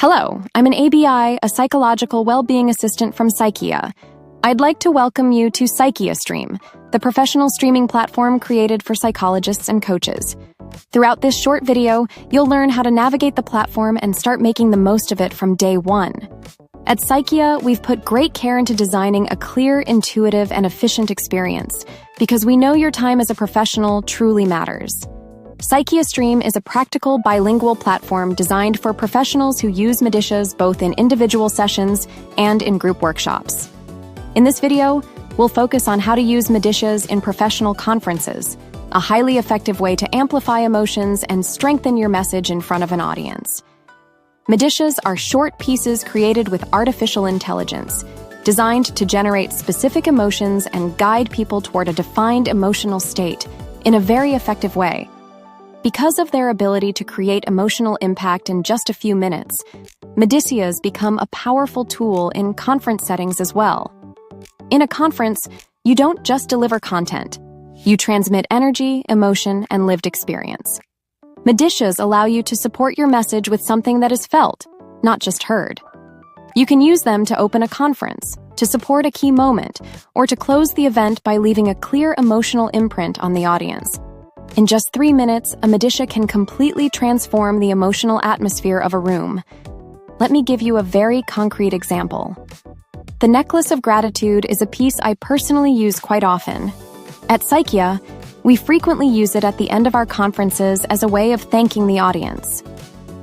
Hello, I'm an ABI, a psychological well-being assistant from Psychia. I'd like to welcome you to Psychia Stream, the professional streaming platform created for psychologists and coaches. Throughout this short video, you'll learn how to navigate the platform and start making the most of it from day one. At Psychia, we've put great care into designing a clear, intuitive, and efficient experience because we know your time as a professional truly matters. Psychia Stream is a practical bilingual platform designed for professionals who use MeditIAs both in individual sessions and in group workshops. In this video, we'll focus on how to use MeditIAs in professional conferences, a highly effective way to amplify emotions and strengthen your message in front of an audience. MeditIAs are short pieces created with artificial intelligence, designed to generate specific emotions and guide people toward a defined emotional state in a very effective way. Because of their ability to create emotional impact in just a few minutes, MeditIAs become a powerful tool in conference settings as well. In a conference, you don't just deliver content. You transmit energy, emotion, and lived experience. MeditIAs allow you to support your message with something that is felt, not just heard. You can use them to open a conference, to support a key moment, or to close the event by leaving a clear emotional imprint on the audience. In just 3 minutes, a MeditIA can completely transform the emotional atmosphere of a room. Let me give you a very concrete example. The necklace of gratitude is a piece I personally use quite often. At Psychia, we frequently use it at the end of our conferences as a way of thanking the audience.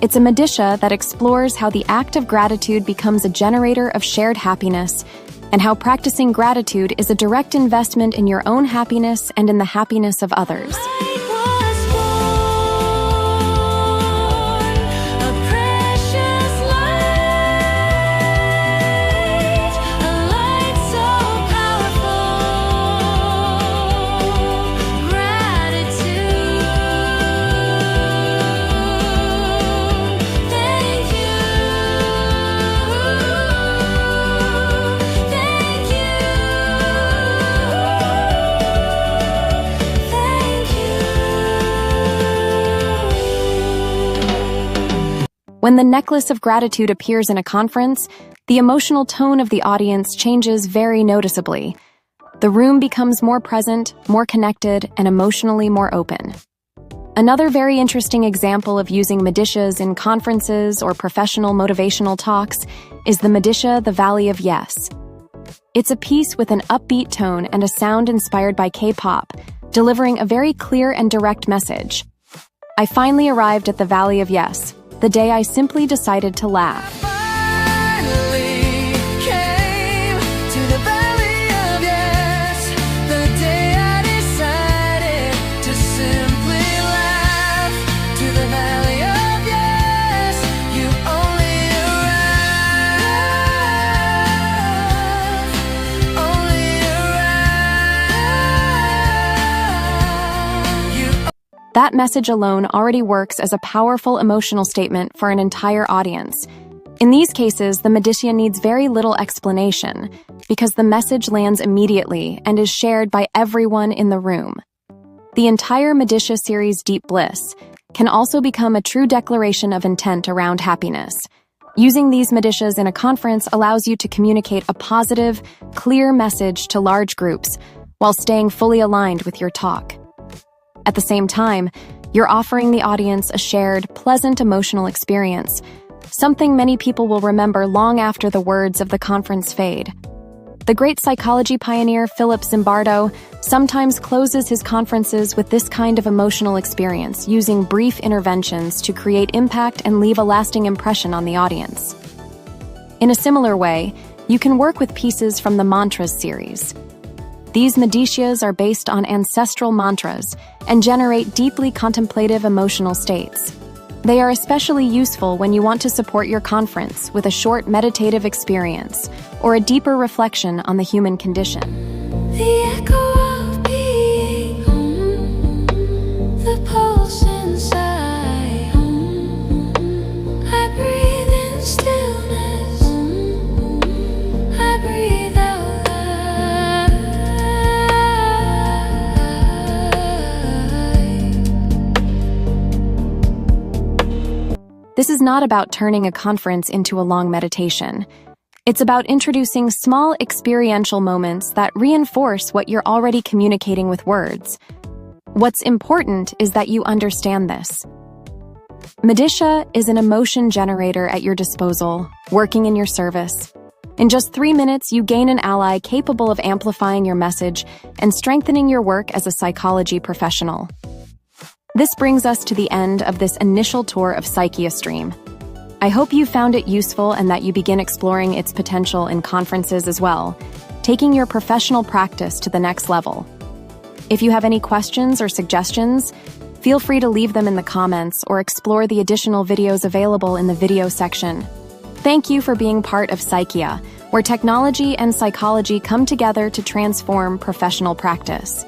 It's a MeditIA that explores how the act of gratitude becomes a generator of shared happiness, and how practicing gratitude is a direct investment in your own happiness and in the happiness of others. When the necklace of gratitude appears in a conference, the emotional tone of the audience changes very noticeably. The room becomes more present, more connected, and emotionally more open. Another very interesting example of using MeditIAs in conferences or professional motivational talks is the MeditIA The Valley of Yes. It's a piece with an upbeat tone and a sound inspired by K-pop, delivering a very clear and direct message. I finally arrived at the Valley of Yes, the day I simply decided to laugh. That message alone already works as a powerful emotional statement for an entire audience. In these cases, the MeditIA needs very little explanation because the message lands immediately and is shared by everyone in the room. The entire MeditIA series Deep Bliss can also become a true declaration of intent around happiness. Using these MeditIAs in a conference allows you to communicate a positive, clear message to large groups while staying fully aligned with your talk. At the same time, you're offering the audience a shared, pleasant emotional experience, something many people will remember long after the words of the conference fade. The great psychology pioneer Philip Zimbardo sometimes closes his conferences with this kind of emotional experience, using brief interventions to create impact and leave a lasting impression on the audience. In a similar way, you can work with pieces from the Mantras series. These MeditIAs are based on ancestral mantras and generate deeply contemplative emotional states. They are especially useful when you want to support your conference with a short meditative experience or a deeper reflection on the human condition. The echo of being, the pulse inside. I breathe in stillness, I breathe out light. This is not about turning a conference into a long meditation. It's about introducing small experiential moments that reinforce what you're already communicating with words. What's important is that you understand this. MeditIA is an emotion generator at your disposal, working in your service. In just 3 minutes, you gain an ally capable of amplifying your message and strengthening your work as a psychology professional. This brings us to the end of this initial tour of Psychia Stream. I hope you found it useful and that you begin exploring its potential in conferences as well, taking your professional practice to the next level. If you have any questions or suggestions, feel free to leave them in the comments or explore the additional videos available in the video section. Thank you for being part of Psychia, where technology and psychology come together to transform professional practice.